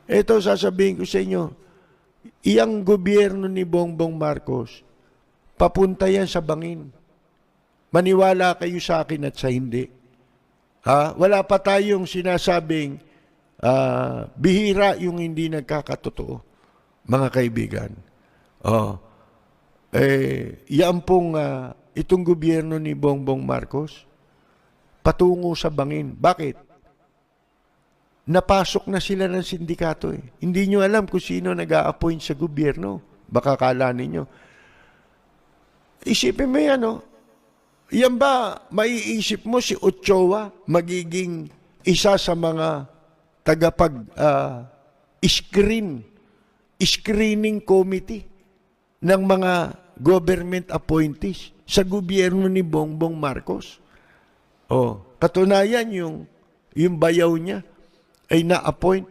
Ito, sasabihin ko sa inyo, iyang gobyerno ni Bongbong Marcos, papunta yan sa bangin. Maniwala kayo sa akin at sa hindi. Ha? Wala pa tayong sinasabing bihira yung hindi nagkakatotoo, mga kaibigan. Yan pong itong gobyerno ni Bongbong Marcos, patungo sa bangin. Bakit? Napasok na sila ng sindikato eh. Hindi nyo alam kung sino nag-a-appoint sa gobyerno. Baka kala ninyo. Isipin mo yan, no? Yan ba, maiisip mo si Ochoa magiging isa sa mga screening committee ng mga government appointees sa gobyerno ni Bongbong Marcos? Katunayan yung bayaw niya ay na-appoint